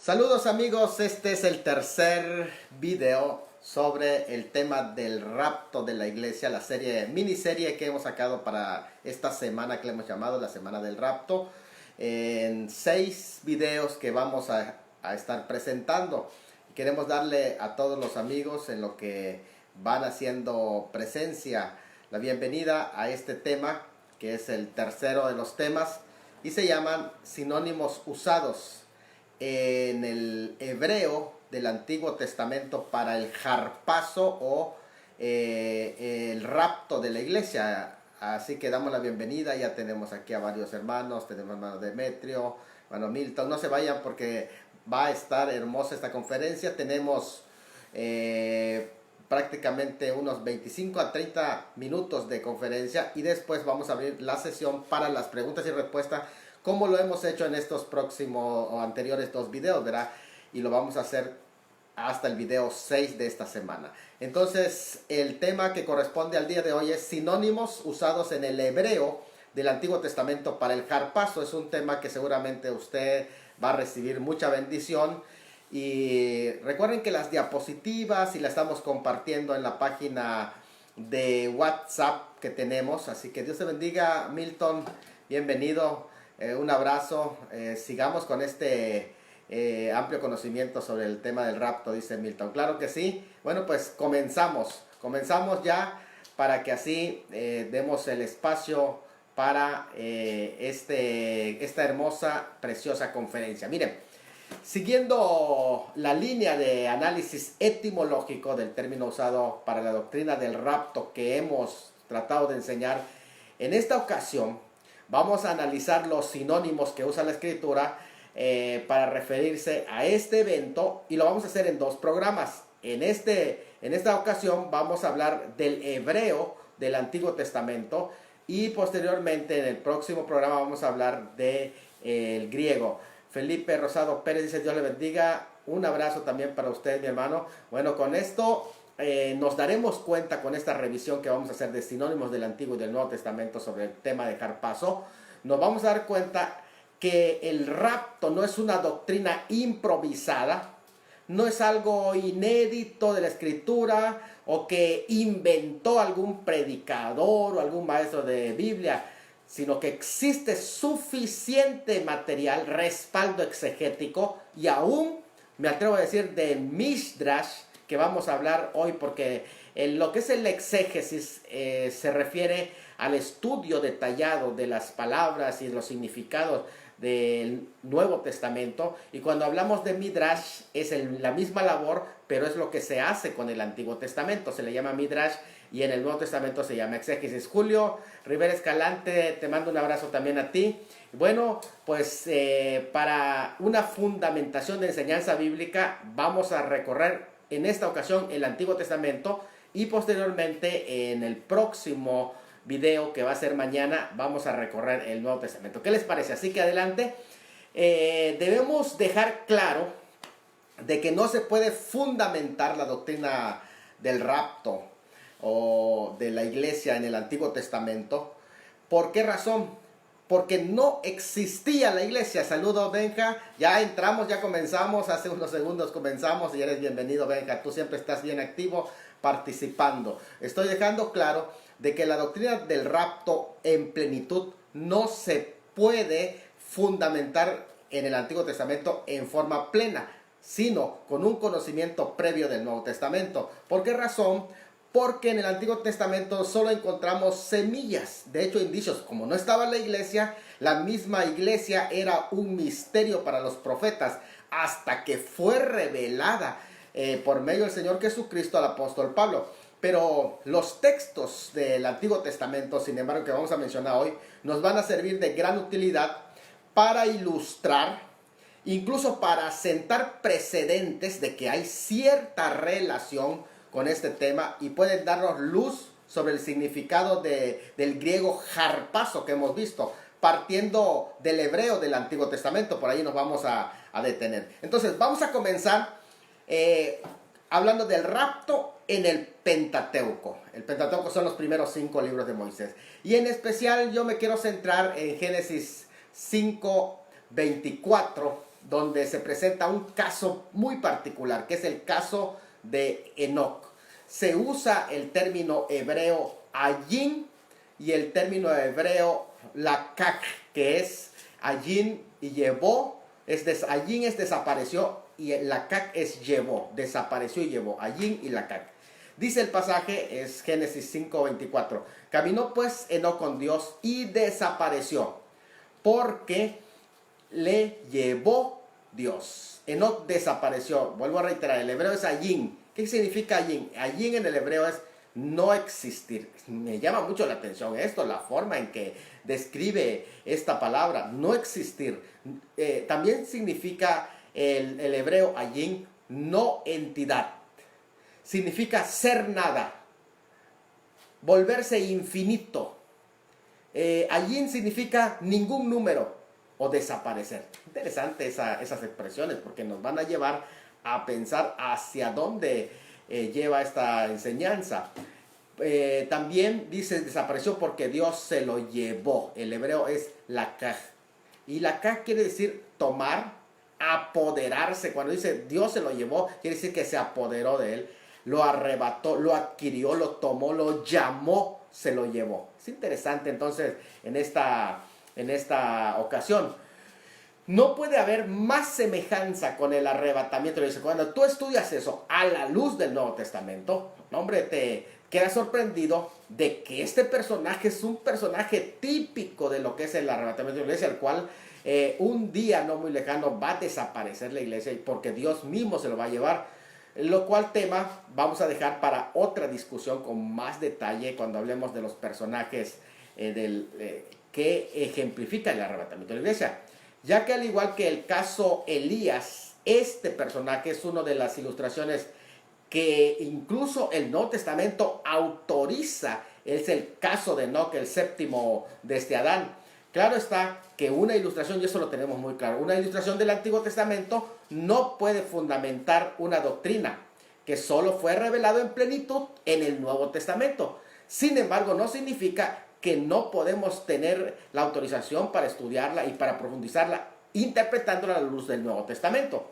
Saludos amigos, este es el tercer video sobre el tema del rapto de la iglesia, la miniserie que hemos sacado para esta semana que le hemos llamado la semana del rapto, en 6 videos que vamos a estar presentando. Queremos darle a todos los amigos en lo que van haciendo presencia la bienvenida a este tema, que es el tercero de los temas, y se llaman sinónimos usados en el hebreo del Antiguo Testamento para el harpazo o el rapto de la iglesia. Así que damos la bienvenida. Ya tenemos aquí a varios hermanos. Tenemos hermano Demetrio, hermano Milton. No se vayan porque va a estar hermosa esta conferencia. Tenemos prácticamente unos 25 a 30 minutos de conferencia, y después vamos a abrir la sesión para las preguntas y respuestas, como lo hemos hecho en estos próximos o anteriores 2 videos, ¿verdad? Y lo vamos a hacer hasta el video 6 de esta semana. Entonces, el tema que corresponde al día de hoy es sinónimos usados en el hebreo del Antiguo Testamento para el harpazo. Es un tema que seguramente usted va a recibir mucha bendición. Y recuerden que las diapositivas y las estamos compartiendo en la página de WhatsApp que tenemos. Así que Dios te bendiga, Milton. Bienvenido. Un abrazo. Sigamos con este amplio conocimiento sobre el tema del rapto, dice Milton. Claro que sí. Bueno, pues comenzamos ya, para que así demos el espacio para esta hermosa, preciosa conferencia. Miren, siguiendo la línea de análisis etimológico del término usado para la doctrina del rapto que hemos tratado de enseñar, en esta ocasión vamos a analizar los sinónimos que usa la escritura para referirse a este evento, y lo vamos a hacer en 2 programas. En esta ocasión vamos a hablar del hebreo del Antiguo Testamento, y posteriormente en el próximo programa vamos a hablar del griego. Felipe Rosado Pérez dice: Dios le bendiga. Un abrazo también para usted, mi hermano. Bueno, con esto nos daremos cuenta, con esta revisión que vamos a hacer de sinónimos del Antiguo y del Nuevo Testamento sobre el tema de harpazo, nos vamos a dar cuenta que el rapto no es una doctrina improvisada, no es algo inédito de la escritura o que inventó algún predicador o algún maestro de Biblia, sino que existe suficiente material, respaldo exegético, y aún me atrevo a decir de Midrash, que vamos a hablar hoy, porque lo que es el exégesis se refiere al estudio detallado de las palabras y los significados del Nuevo Testamento, y cuando hablamos de Midrash es la misma labor, pero es lo que se hace con el Antiguo Testamento, se le llama Midrash, y en el Nuevo Testamento se llama exégesis. Julio Rivera Escalante, te mando un abrazo también a ti. Bueno, pues para una fundamentación de enseñanza bíblica vamos a recorrer en esta ocasión el Antiguo Testamento, y posteriormente en el próximo video, que va a ser mañana, vamos a recorrer el Nuevo Testamento. ¿Qué les parece? Así que adelante. Debemos dejar claro de que no se puede fundamentar la doctrina del rapto o de la iglesia en el Antiguo Testamento. ¿Por qué razón? Porque no existía la iglesia. Saludos, Benja. Ya entramos, ya comenzamos. Hace unos segundos comenzamos y eres bienvenido, Benja. Tú siempre estás bien activo participando. Estoy dejando claro de que la doctrina del rapto en plenitud no se puede fundamentar en el Antiguo Testamento en forma plena, sino con un conocimiento previo del Nuevo Testamento. ¿Por qué razón? Porque en el Antiguo Testamento solo encontramos semillas, de hecho indicios. Como no estaba la iglesia, la misma iglesia era un misterio para los profetas, hasta que fue revelada por medio del Señor Jesucristo al apóstol Pablo. Pero los textos del Antiguo Testamento, sin embargo, que vamos a mencionar hoy, nos van a servir de gran utilidad para ilustrar, incluso para sentar precedentes de que hay cierta relación con este tema, y pueden darnos luz sobre el significado del griego harpazo que hemos visto, partiendo del hebreo del Antiguo Testamento. Por ahí nos vamos a detener. Entonces vamos a comenzar hablando del rapto en el Pentateuco. El Pentateuco son los primeros 5 libros de Moisés, y en especial yo me quiero centrar en Génesis 5:24 donde se presenta un caso muy particular, que es el caso de Enoc. Se usa el término hebreo ayin y el término hebreo lakak, que es ayin y llevó. Ayin es desapareció y lakak es llevó, desapareció y llevó, ayin y lakak. Dice el pasaje, es Génesis 5:24, caminó pues Enoc con Dios y desapareció, porque le llevó Dios. Enoc desapareció. Vuelvo a reiterar, el hebreo es ayin. ¿Qué significa ayin? Ayin en el hebreo es no existir. Me llama mucho la atención esto, la forma en que describe esta palabra, no existir. También significa el hebreo ayin, no entidad. Significa ser nada, volverse infinito. Ayin significa ningún número o desaparecer. Interesante esas expresiones, porque nos van a llevar a pensar hacia dónde lleva esta enseñanza. También dice desapareció porque Dios se lo llevó. El hebreo es lakaj. Y lakaj quiere decir tomar, apoderarse. Cuando dice Dios se lo llevó, quiere decir que se apoderó de él, lo arrebató, lo adquirió, lo tomó, lo llamó, se lo llevó. Es interesante entonces en esta ocasión. No puede haber más semejanza con el arrebatamiento. Dice, cuando tú estudias eso a la luz del Nuevo Testamento, hombre, te quedas sorprendido de que este personaje es un personaje típico de lo que es el arrebatamiento de la iglesia, el cual un día no muy lejano va a desaparecer la iglesia porque Dios mismo se lo va a llevar. Lo cual tema vamos a dejar para otra discusión con más detalle cuando hablemos de los personajes que ejemplifican el arrebatamiento de la iglesia. Ya que al igual que el caso Elías, este personaje es una de las ilustraciones que incluso el Nuevo Testamento autoriza. Es el caso de Enoc, el séptimo desde Adán. Claro está que una ilustración, y eso lo tenemos muy claro, una ilustración del Antiguo Testamento no puede fundamentar una doctrina que solo fue revelado en plenitud en el Nuevo Testamento. Sin embargo, no significa que no podemos tener la autorización para estudiarla y para profundizarla, interpretándola a la luz del Nuevo Testamento.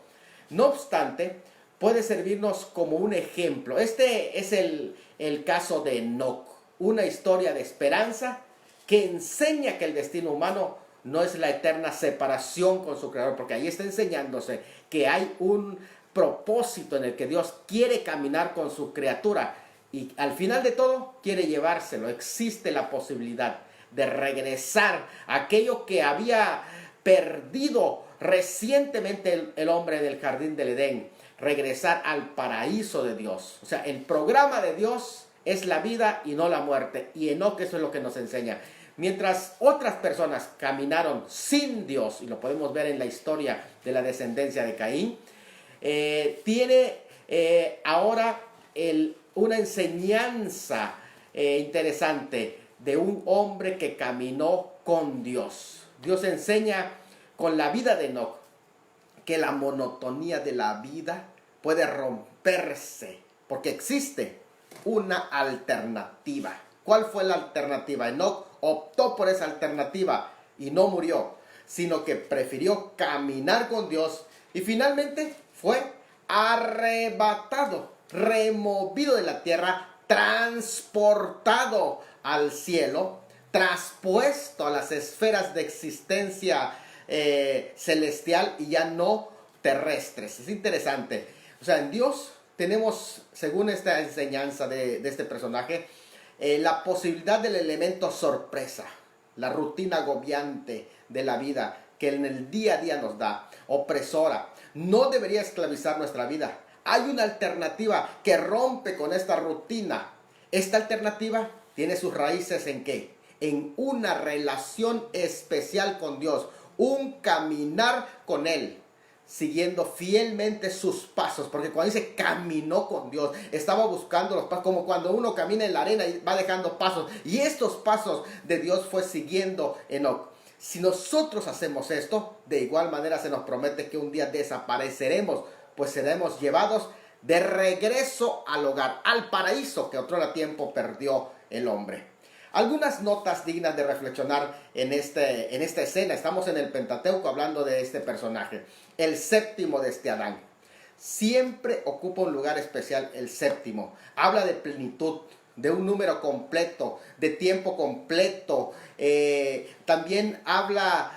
No obstante, puede servirnos como un ejemplo. Este es el caso de Enoc, una historia de esperanza que enseña que el destino humano no es la eterna separación con su creador, porque ahí está enseñándose que hay un propósito en el que Dios quiere caminar con su criatura y al final de todo quiere llevárselo. Existe la posibilidad de regresar a aquello que había perdido recientemente el hombre del jardín del Edén, regresar al paraíso de Dios. O sea, el programa de Dios es la vida y no la muerte, y Enoc eso es lo que nos enseña. Mientras otras personas caminaron sin Dios, y lo podemos ver en la historia de la descendencia de Caín, tiene ahora una enseñanza interesante de un hombre que caminó con Dios. Dios enseña con la vida de Enoc que la monotonía de la vida puede romperse, porque existe una alternativa. ¿Cuál fue la alternativa? Enoc optó por esa alternativa y no murió, sino que prefirió caminar con Dios y finalmente fue arrebatado, removido de la tierra, transportado al cielo, traspuesto a las esferas de existencia celestial y ya no terrestres. Es interesante. O sea, en Dios tenemos, según esta enseñanza de este personaje, la posibilidad del elemento sorpresa, la rutina agobiante de la vida que en el día a día nos da, opresora, no debería esclavizar nuestra vida. Hay una alternativa que rompe con esta rutina. Esta alternativa tiene sus raíces ¿en qué? En una relación especial con Dios, un caminar con Él, siguiendo fielmente sus pasos, porque cuando dice caminó con Dios, estaba buscando los pasos, como cuando uno camina en la arena y va dejando pasos, y estos pasos de Dios fue siguiendo Enoc. Si nosotros hacemos esto, de igual manera se nos promete que un día desapareceremos, pues seremos llevados de regreso al hogar, al paraíso que otrora tiempo perdió el hombre. Algunas notas dignas de reflexionar en esta escena. Estamos en el Pentateuco hablando de este personaje, el séptimo de este Adán. Siempre ocupa un lugar especial el séptimo. Habla de plenitud, de un número completo, de tiempo completo. También habla,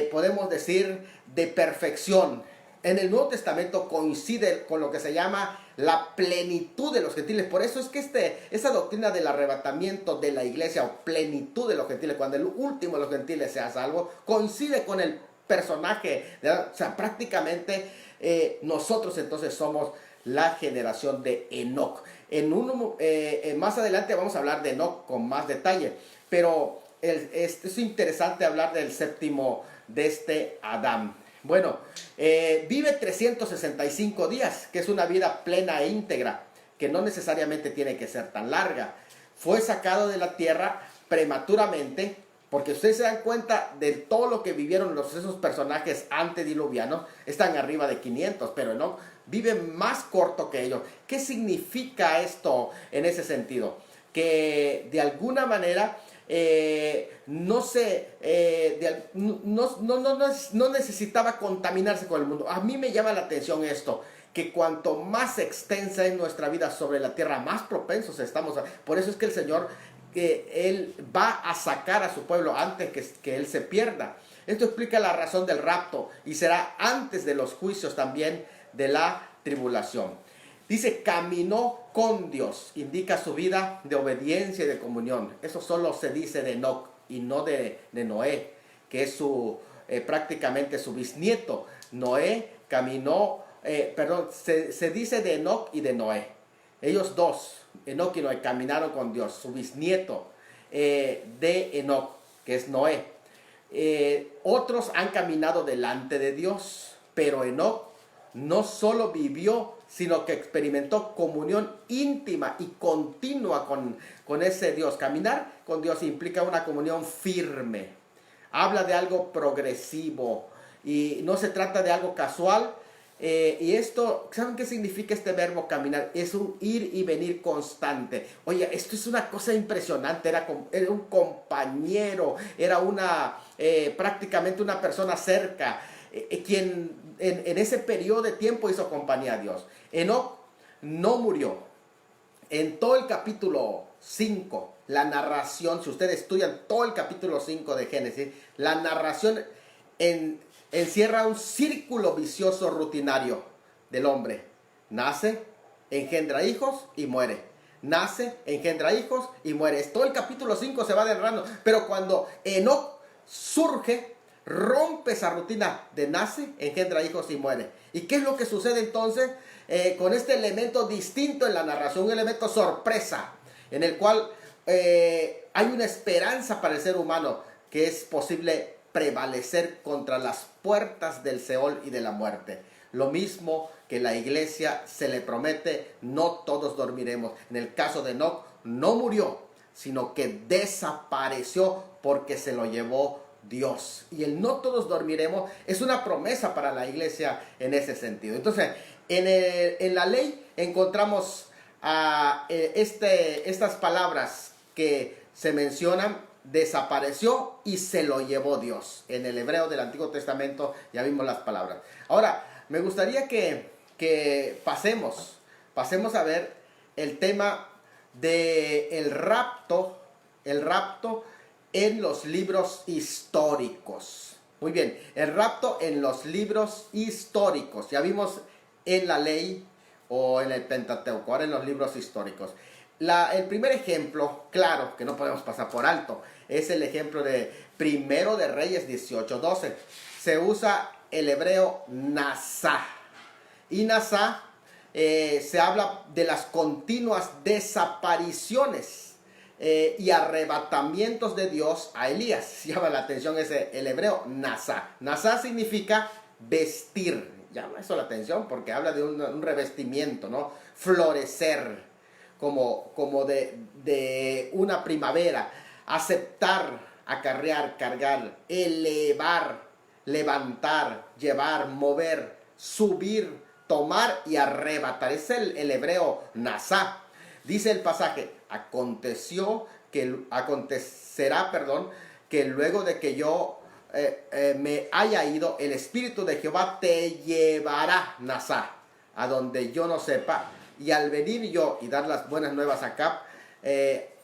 podemos decir, de perfección. En el Nuevo Testamento coincide con lo que se llama la plenitud de los gentiles. Por eso es que esa doctrina del arrebatamiento de la iglesia o plenitud de los gentiles, cuando el último de los gentiles sea salvo, coincide con el personaje. O sea, prácticamente nosotros entonces somos la generación de Enoc. Más adelante vamos a hablar de Enoc con más detalle, pero es interesante hablar del séptimo de este Adán. Bueno, vive 365 días, que es una vida plena e íntegra, que no necesariamente tiene que ser tan larga. Fue sacado de la tierra prematuramente, porque ustedes se dan cuenta de todo lo que vivieron esos personajes antediluvianos, están arriba de 500, pero no, vive más corto que ellos. ¿Qué significa esto en ese sentido? Que de alguna manera no necesitaba contaminarse con el mundo. A mí me llama la atención esto, que cuanto más extensa es nuestra vida sobre la tierra, más propensos estamos por eso es que el Señor, Él va a sacar a su pueblo antes que Él se pierda. Esto explica la razón del rapto y será antes de los juicios también de la tribulación. Dice, caminó con Dios, indica su vida de obediencia y de comunión. Eso solo se dice de Enoc y no de Noé, que es prácticamente su bisnieto. Noé caminó, se dice de Enoc y de Noé. Ellos dos, Enoc y Noé, caminaron con Dios. Su bisnieto de Enoc, que es Noé. Otros han caminado delante de Dios, pero Enoc no solo vivió, sino que experimentó comunión íntima y continua con ese Dios. Caminar con Dios implica una comunión firme. Habla de algo progresivo y no se trata de algo casual. Y esto, ¿saben qué significa este verbo caminar? Es un ir y venir constante. Oye, esto es una cosa impresionante. Era un compañero, era prácticamente una persona cerca, quien en ese periodo de tiempo hizo compañía a Dios. Enoc no murió. En todo el capítulo 5, la narración, si ustedes estudian todo el capítulo 5 de Génesis, la narración encierra un círculo vicioso rutinario del hombre. Nace, engendra hijos y muere. Nace, engendra hijos y muere. Todo el capítulo 5 se va derrando. Pero cuando Enoc surge, rompe esa rutina de nace, engendra hijos y muere. ¿Y qué es lo que sucede entonces con este elemento distinto en la narración? Un elemento sorpresa, en el cual hay una esperanza para el ser humano, que es posible prevalecer contra las puertas del Seol y de la muerte. Lo mismo que la iglesia se le promete, no todos dormiremos. En el caso de Enoc, no murió, sino que desapareció porque se lo llevó Dios. Y el no todos dormiremos es una promesa para la iglesia en ese sentido. Entonces, en la ley encontramos estas palabras que se mencionan: desapareció y se lo llevó Dios. En el hebreo del Antiguo Testamento ya vimos las palabras. Ahora, me gustaría que pasemos a ver el tema del rapto en los libros históricos. Muy bien, el rapto en los libros históricos. Ya vimos en la ley o en el Pentateuco, ahora en los libros históricos. El primer ejemplo, claro, que no podemos pasar por alto, es el ejemplo de Primero de Reyes 18:12. Se usa el hebreo nasá. Y nasá se habla de las continuas desapariciones y arrebatamientos de Dios a Elías. Llama la atención el hebreo nasá. Nasá significa vestir. Llama eso la atención porque habla de un revestimiento, ¿no? Florecer, como de una primavera. Aceptar, acarrear, cargar, elevar, levantar, llevar, mover, subir, tomar y arrebatar. Es el hebreo nasá. Dice el pasaje: aconteció que luego de que yo me haya ido, el Espíritu de Jehová te llevará, Nazá, a donde yo no sepa, y al venir yo y dar las buenas nuevas a Acab,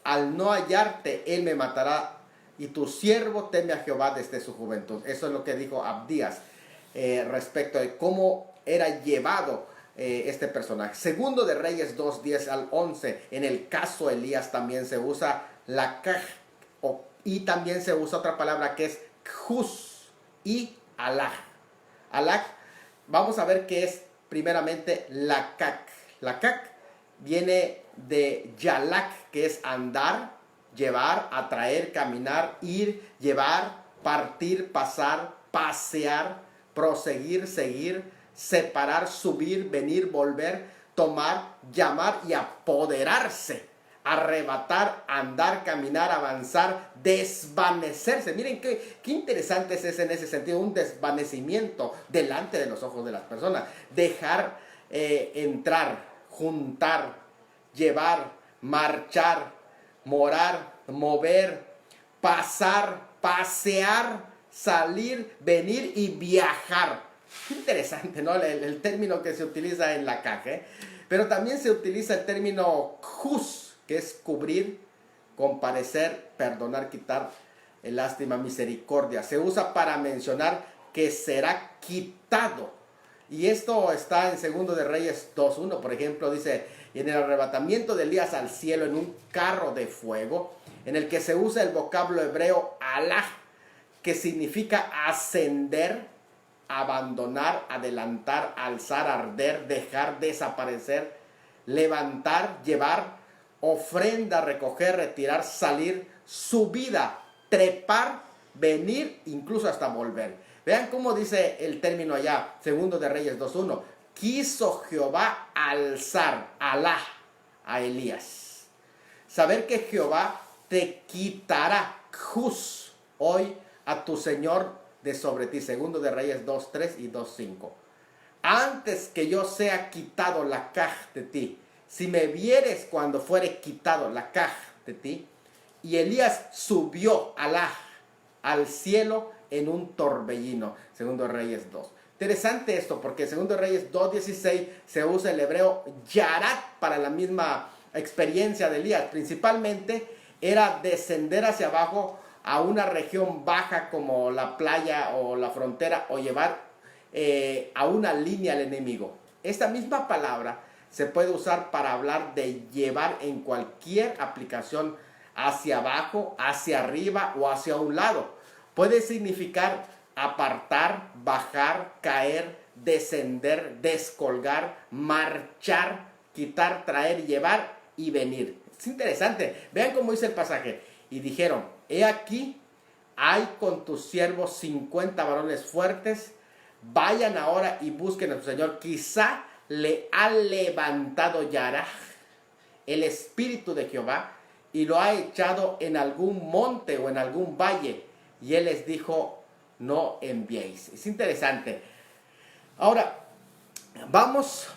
al no hallarte, él me matará, y tu siervo teme a Jehová desde su juventud. Eso es lo que dijo Abdías respecto de cómo era llevado este personaje. Segundo de Reyes 2, 10 al 11. En el caso Elías también se usa la kaj, y también se usa otra palabra que es jus y alaj. Alaj, vamos a ver qué es primeramente la kak. La kak viene de yalak, que es andar, llevar, atraer, caminar, ir, llevar, partir, pasar, pasear, proseguir, seguir, separar, subir, venir, volver, tomar, llamar y apoderarse, arrebatar, andar, caminar, avanzar, desvanecerse. Miren qué interesante es en ese sentido, un desvanecimiento delante de los ojos de las personas. Dejar entrar, juntar, llevar, marchar, morar, mover, pasar, pasear, salir, venir y viajar. Interesante, ¿no? El término que se utiliza en la caja, pero también se utiliza el término jus, que es cubrir, comparecer, perdonar, quitar, lástima, misericordia. Se usa para mencionar que será quitado. Y esto está en Segundo de Reyes 2:1, por ejemplo, dice: y en el arrebatamiento de Elías al cielo en un carro de fuego, en el que se usa el vocablo hebreo alaj, que significa ascender, abandonar, adelantar, alzar, arder, dejar, desaparecer, levantar, llevar, ofrenda, recoger, retirar, salir, subida, trepar, venir, incluso hasta volver. Vean cómo dice el término allá, Segundo de Reyes 2:1. Quiso Jehová alzar, Alá, a Elías. Saber que Jehová te quitará, jus, hoy a tu Señor de sobre ti. Segundo de Reyes 2:3 y 2:5. Antes que yo sea quitado la caj de ti, si me vieres cuando fuere quitado la caj de ti. Y Elías subió al cielo en un torbellino. Segundo de Reyes 2. Interesante esto, porque en Segundo de Reyes 2:16 se usa el hebreo yarat para la misma experiencia de Elías. Principalmente era descender hacia abajo a una región baja como la playa o la frontera, o llevar a una línea al enemigo. Esta misma palabra se puede usar para hablar de llevar en cualquier aplicación hacia abajo, hacia arriba o hacia un lado. Puede significar apartar, bajar, caer, descender, descolgar, marchar, quitar, traer, llevar y venir. Es interesante. Vean cómo dice el pasaje. Y dijeron: he aquí, hay con tus siervos 50 varones fuertes. Vayan ahora y busquen a su Señor. Quizá le ha levantado Yaraj, el Espíritu de Jehová, y lo ha echado en algún monte o en algún valle. Y él les dijo: no enviéis. Es interesante. Ahora, vamos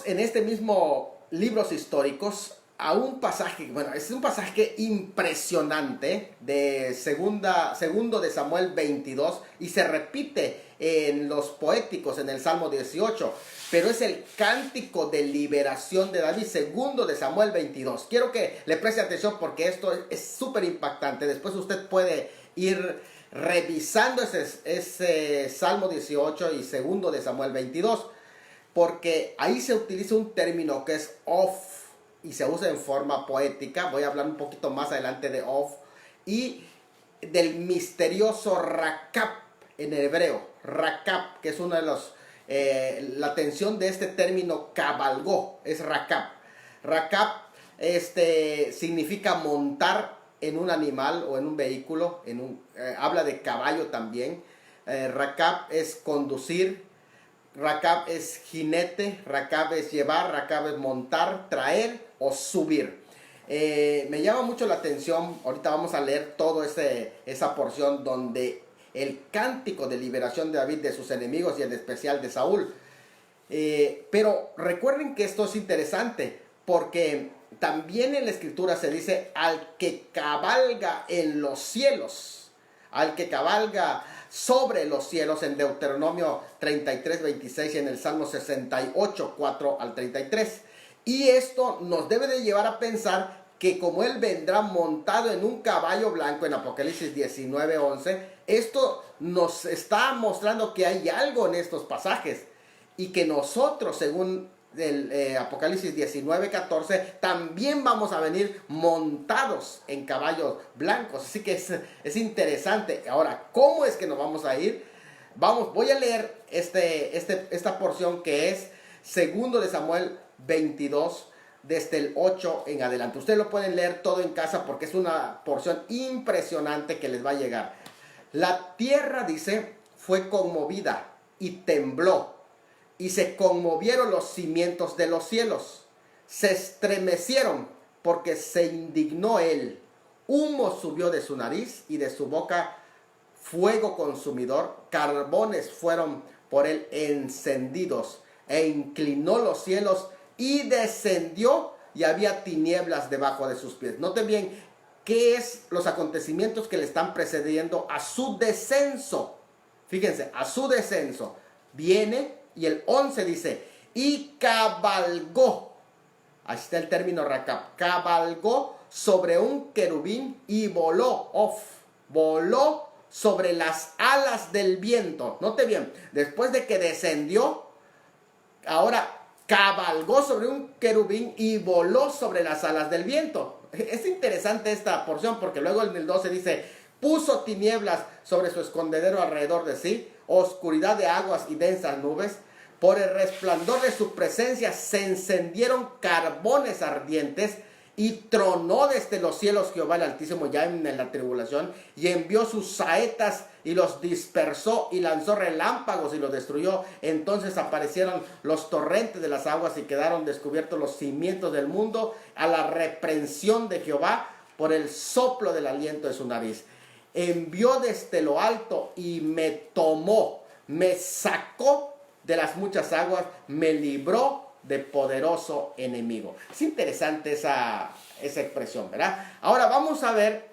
en este mismo libros históricos a un pasaje, bueno, es un pasaje impresionante de segundo de Samuel 22, y se repite en los poéticos en el Salmo 18, pero es el cántico de liberación de David, segundo de Samuel 22. Quiero que le preste atención porque esto es súper impactante. Después usted puede ir revisando ese Salmo 18 y segundo de Samuel 22, porque ahí se utiliza un término que es of, y se usa en forma poética. Voy a hablar un poquito más adelante de of y del misterioso rakab en hebreo. Rakab, que es uno de los, la tensión de este término cabalgó, es rakab. Rakab significa montar en un animal o en un vehículo, habla de caballo también. Rakab es conducir, rakab es jinete, rakab es llevar, rakab es montar, traer o subir. Me llama mucho la atención, ahorita vamos a leer toda esa porción donde el cántico de liberación de David de sus enemigos y en especial de Saúl. Pero recuerden que esto es interesante, porque también en la escritura se dice al que cabalga en los cielos, al que cabalga sobre los cielos en Deuteronomio 33, 26 y en el Salmo 68, 4 al 33. Y esto nos debe de llevar a pensar que como Él vendrá montado en un caballo blanco en Apocalipsis 19, 11, esto nos está mostrando que hay algo en estos pasajes y que nosotros, según el Apocalipsis 19, 14, también vamos a venir montados en caballos blancos. Así que es interesante. Ahora, ¿cómo es que nos vamos a ir? Voy a leer esta porción que es segundo de Samuel 22, desde el 8 en adelante. Ustedes lo pueden leer todo en casa porque es una porción impresionante que les va a llegar. La tierra, dice, fue conmovida y tembló, y se conmovieron los cimientos de los cielos. Se estremecieron porque se indignó él. Humo subió de su nariz y de su boca fuego consumidor. Carbones fueron por él encendidos, e inclinó los cielos y descendió, y había tinieblas debajo de sus pies. Noten bien qué es los acontecimientos que le están precediendo a su descenso. Fíjense, a su descenso viene, y el 11 dice, y cabalgó. Ahí está el término rakab. Cabalgó sobre un querubín y voló. Voló sobre las alas del viento. Note bien, después de que descendió, ahora cabalgó sobre un querubín y voló sobre las alas del viento. Es interesante esta porción porque luego en el 12 dice, puso tinieblas sobre su escondedero alrededor de sí, oscuridad de aguas y densas nubes. Por el resplandor de su presencia se encendieron carbones ardientes, y tronó desde los cielos Jehová el Altísimo ya en la tribulación, y envió sus saetas y los dispersó, y lanzó relámpagos y los destruyó. Entonces aparecieron los torrentes de las aguas y quedaron descubiertos los cimientos del mundo a la reprensión de Jehová por el soplo del aliento de su nariz. Envió desde lo alto y me tomó, me sacó de las muchas aguas, me libró de poderoso enemigo. Es interesante esa expresión, ¿verdad? Ahora vamos a ver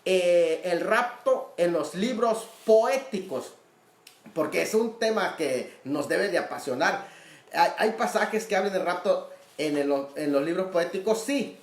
el rapto en los libros poéticos, porque es un tema que nos debe de apasionar. Hay pasajes que hablan del rapto en los libros poéticos, sí.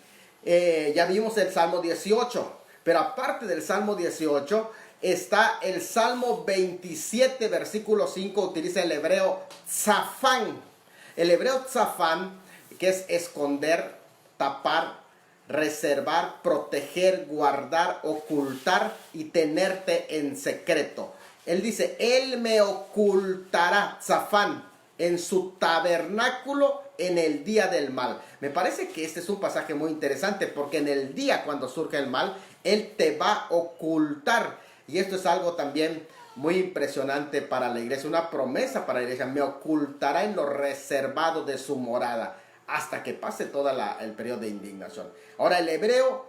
Ya vimos el Salmo 18, pero aparte del Salmo 18 está el Salmo 27, versículo 5, utiliza el hebreo tzafán. El hebreo tzafán, que es esconder, tapar, reservar, proteger, guardar, ocultar y tenerte en secreto. Él dice, Él me ocultará, tzafán, en su tabernáculo en el día del mal. Me parece que este es un pasaje muy interesante porque en el día cuando surge el mal, Él te va a ocultar. Y esto es algo también muy impresionante para la iglesia, una promesa para la iglesia. Me ocultará en lo reservado de su morada hasta que pase todo el periodo de indignación. Ahora el hebreo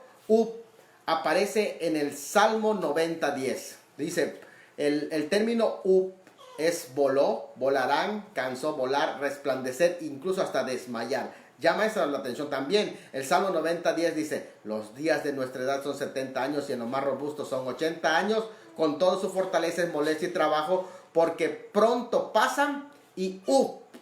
aparece en el Salmo 90:10. Dice, el término es voló, volarán, cansó, volar, resplandecer, incluso hasta desmayar. Llama eso la atención también. El Salmo 90:10 dice, los días de nuestra edad son 70 años y en los más robustos son 80 años. Con todo su fortaleza es molestia y trabajo, porque pronto pasan y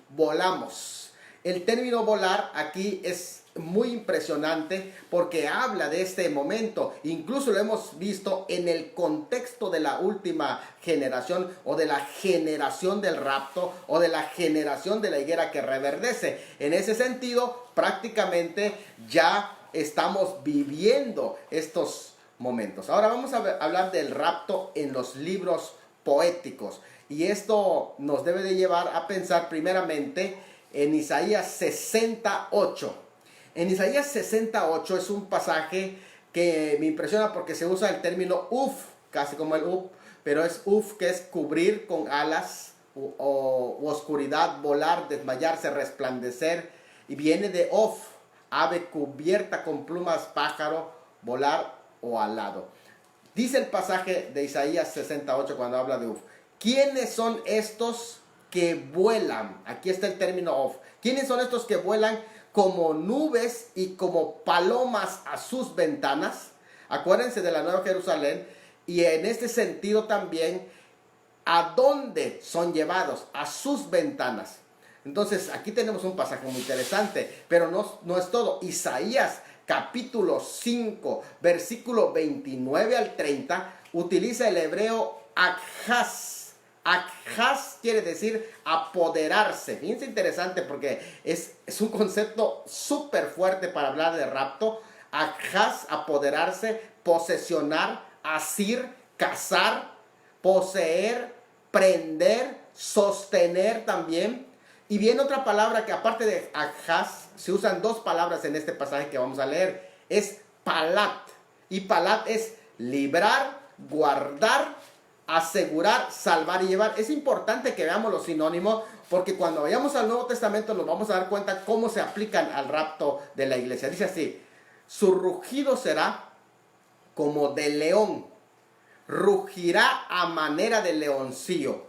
volamos. El término volar aquí es muy impresionante porque habla de este momento. Incluso lo hemos visto en el contexto de la última generación, o de la generación del rapto, o de la generación de la higuera que reverdece. En ese sentido, prácticamente ya estamos viviendo estos momentos. Ahora vamos a hablar del rapto en los libros poéticos, y esto nos debe de llevar a pensar primeramente en Isaías 68. En Isaías 68 es un pasaje que me impresiona porque se usa el término casi como el pero es que es cubrir con alas o oscuridad, volar, desmayarse, resplandecer, y viene de ave cubierta con plumas, pájaro, volar o alado. Dice el pasaje de Isaías 68 cuando habla de ¿quiénes son estos que vuelan. Aquí está el término of. ¿Quiénes son estos que vuelan como nubes y como palomas a sus ventanas? Acuérdense de la Nueva Jerusalén. Y en este sentido también, ¿a dónde son llevados? A sus ventanas. Entonces, aquí tenemos un pasaje muy interesante, pero no es todo. Isaías capítulo 5, versículo 29 al 30, utiliza el hebreo akhaz. Akhaz quiere decir apoderarse. Fíjense, interesante porque es un concepto súper fuerte para hablar de rapto. Akhaz, apoderarse, posesionar, asir, cazar, poseer, prender, sostener también. Y viene otra palabra que aparte de akhaz, se usan dos palabras en este pasaje que vamos a leer. Es palat. Y palat es librar, guardar, asegurar, salvar y llevar. Es importante que veamos los sinónimos, porque cuando vayamos al Nuevo Testamento nos vamos a dar cuenta cómo se aplican al rapto de la iglesia. Dice así: su rugido será como de león, rugirá a manera de leoncillo,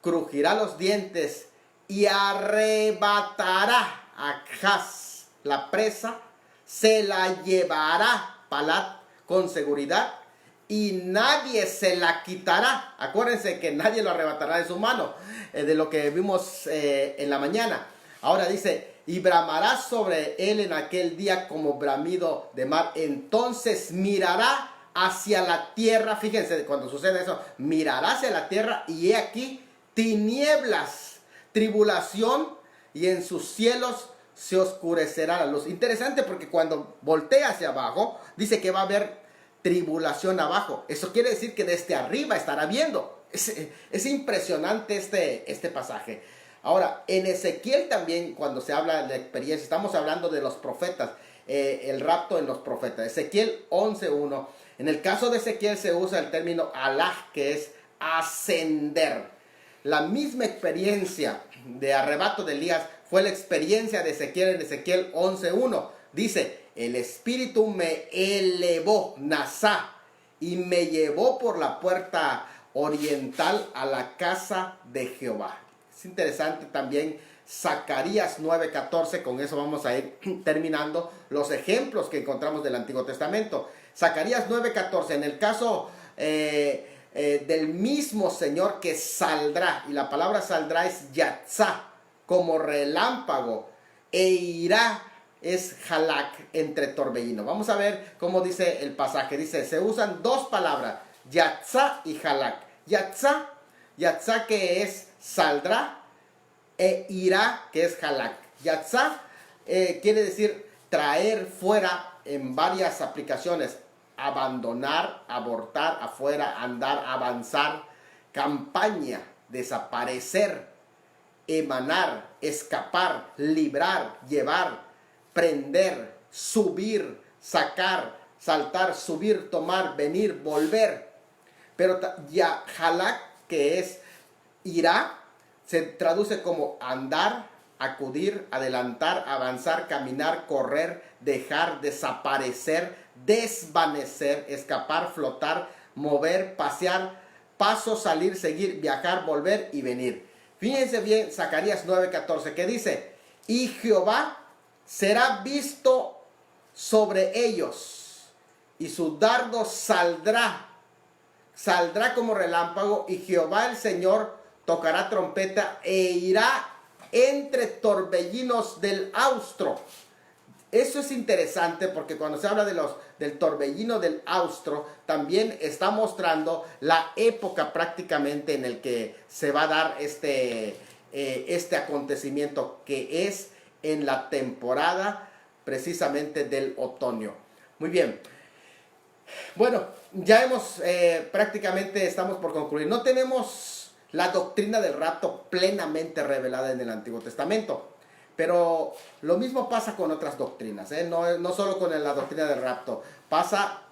crujirá los dientes y arrebatará a Akhaz la presa, se la llevará, palat, con seguridad, y nadie se la quitará. Acuérdense que nadie lo arrebatará de su mano, de lo que vimos en la mañana. Ahora dice: y bramará sobre él en aquel día como bramido de mar. Entonces mirará hacia la tierra. Fíjense cuando sucede eso: mirará hacia la tierra y he aquí tinieblas, tribulación, y en sus cielos se oscurecerá la luz. Interesante porque cuando voltea hacia abajo dice que va a haber tribulación abajo. Eso quiere decir que desde arriba estará viendo. Es impresionante este pasaje. Ahora, en Ezequiel también, cuando se habla de la experiencia, estamos hablando de los profetas, el rapto en los profetas. Ezequiel 11:1. En el caso de Ezequiel se usa el término alaj, que es ascender. La misma experiencia de arrebato de Elías fue la experiencia de Ezequiel en Ezequiel 11:1. Dice: el Espíritu me elevó, Nazá, y me llevó por la puerta oriental a la casa de Jehová. Es interesante también Zacarías 9:14, con eso vamos a ir terminando los ejemplos que encontramos del Antiguo Testamento. Zacarías 9:14, en el caso del mismo Señor que saldrá, y la palabra saldrá es yatzá, como relámpago, e irá es halak, entre torbellino. Vamos a ver cómo dice el pasaje. Dice, se usan dos palabras, yatzá y halak. Yatzá que es saldrá, e irá que es halak. Yatzá quiere decir traer fuera en varias aplicaciones: abandonar, abortar, afuera, andar, avanzar, campaña, desaparecer, emanar, escapar, librar, llevar, prender, subir, sacar, saltar, subir, tomar, venir, volver. Pero ya halak, que es irá, se traduce como andar, acudir, adelantar, avanzar, caminar, correr, dejar, desaparecer, desvanecer, escapar, flotar, mover, pasear, paso, salir, seguir, viajar, volver y venir. Fíjense bien Zacarías 9:14, que dice: y Jehová será visto sobre ellos, y su dardo saldrá como relámpago, y Jehová el Señor tocará trompeta e irá entre torbellinos del austro. Eso es interesante porque cuando se habla del torbellino del austro, también está mostrando la época prácticamente en el que se va a dar este acontecimiento, que es en la temporada precisamente del otoño. Muy bien. Bueno, ya prácticamente estamos por concluir. No tenemos la doctrina del rapto plenamente revelada en el Antiguo Testamento, pero lo mismo pasa con otras doctrinas, no solo con la doctrina del rapto, pasa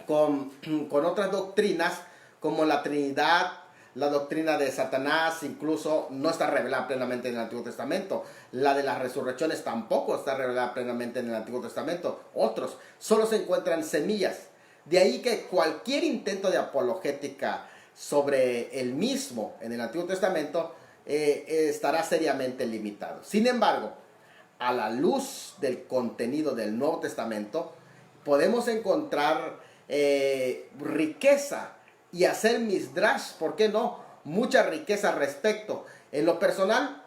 con otras doctrinas como la Trinidad, la doctrina de Satanás, incluso no está revelada plenamente en el Antiguo Testamento. La de las resurrecciones tampoco está revelada plenamente en el Antiguo Testamento. Otros solo se encuentran semillas. De ahí que cualquier intento de apologética sobre el mismo en el Antiguo Testamento estará seriamente limitado. Sin embargo, a la luz del contenido del Nuevo Testamento, podemos encontrar riqueza y hacer misdrash, ¿por qué no? Mucha riqueza al respecto. En lo personal,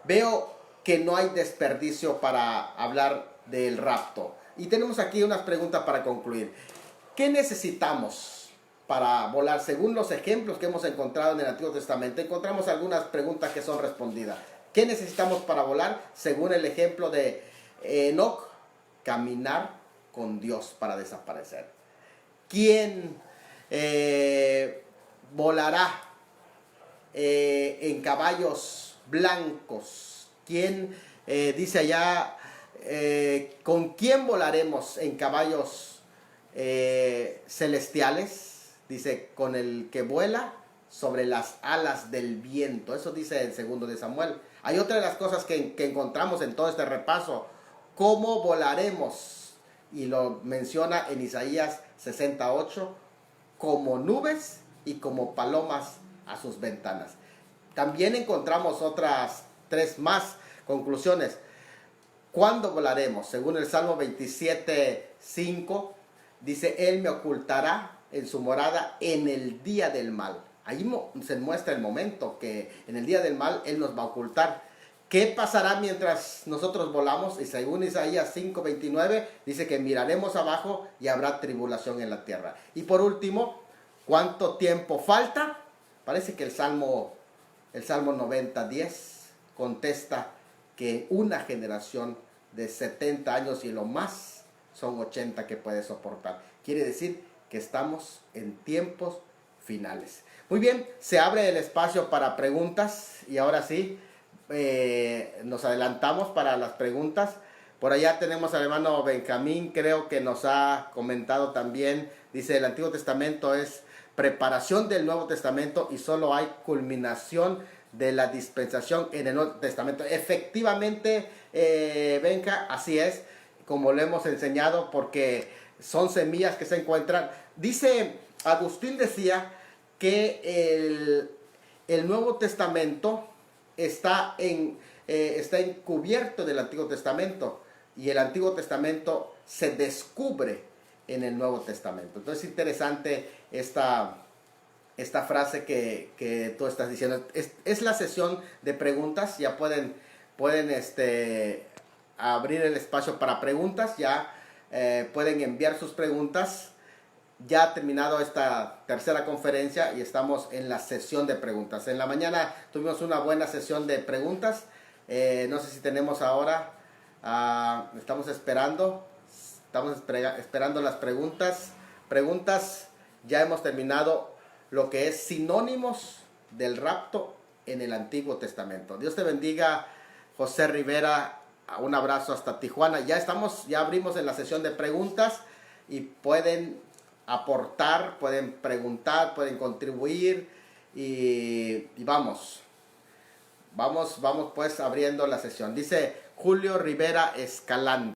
veo que no hay desperdicio para hablar del rapto. Y tenemos aquí unas preguntas para concluir. ¿Qué necesitamos para volar? Según los ejemplos que hemos encontrado en el Antiguo Testamento, encontramos algunas preguntas que son respondidas. ¿Qué necesitamos para volar? Según el ejemplo de Enoc, caminar con Dios para desaparecer. ¿Quién volará en caballos blancos? ¿Quién dice allá, con quién volaremos en caballos celestiales? Dice, con el que vuela sobre las alas del viento. Eso dice el segundo de Samuel. Hay otra de las cosas que encontramos en todo este repaso. ¿Cómo volaremos? Y lo menciona en Isaías 68, como nubes y como palomas a sus ventanas. También encontramos otras 3 más conclusiones. ¿Cuándo volaremos? Según el Salmo 27:5, dice, Él me ocultará en su morada en el día del mal. Ahí se muestra el momento que en el día del mal Él nos va a ocultar. ¿Qué pasará mientras nosotros volamos? Y según Isaías 5:29, dice que miraremos abajo y habrá tribulación en la tierra. Y por último, ¿cuánto tiempo falta? Parece que el Salmo 90:10 contesta que una generación de 70 años y lo más son 80 que puede soportar. Quiere decir que estamos en tiempos finales. Muy bien, se abre el espacio para preguntas y ahora sí, nos adelantamos para las preguntas. Por allá tenemos al hermano Benjamín, creo que nos ha comentado también, dice, el Antiguo Testamento es preparación del Nuevo Testamento y solo hay culminación de la dispensación en el Nuevo Testamento. Efectivamente, Benja, así es, como lo hemos enseñado, porque son semillas que se encuentran. Dice, Agustín decía que el Nuevo Testamento está encubierto del Antiguo Testamento y el Antiguo Testamento se descubre en el Nuevo Testamento. Entonces es interesante esta frase que tú estás diciendo. Es la sesión de preguntas. Ya pueden abrir el espacio para preguntas. Ya pueden enviar sus preguntas. Ya ha terminado esta tercera conferencia y estamos en la sesión de preguntas. En la mañana tuvimos una buena sesión de preguntas. No sé si tenemos ahora. Estamos esperando las preguntas. Ya hemos terminado lo que es sinónimos del rapto en el Antiguo Testamento. Dios te bendiga, José Rivera. Un abrazo hasta Tijuana. Ya abrimos en la sesión de preguntas y pueden aportar, pueden preguntar, pueden contribuir y vamos pues abriendo la sesión. Dice Julio Rivera Escalante.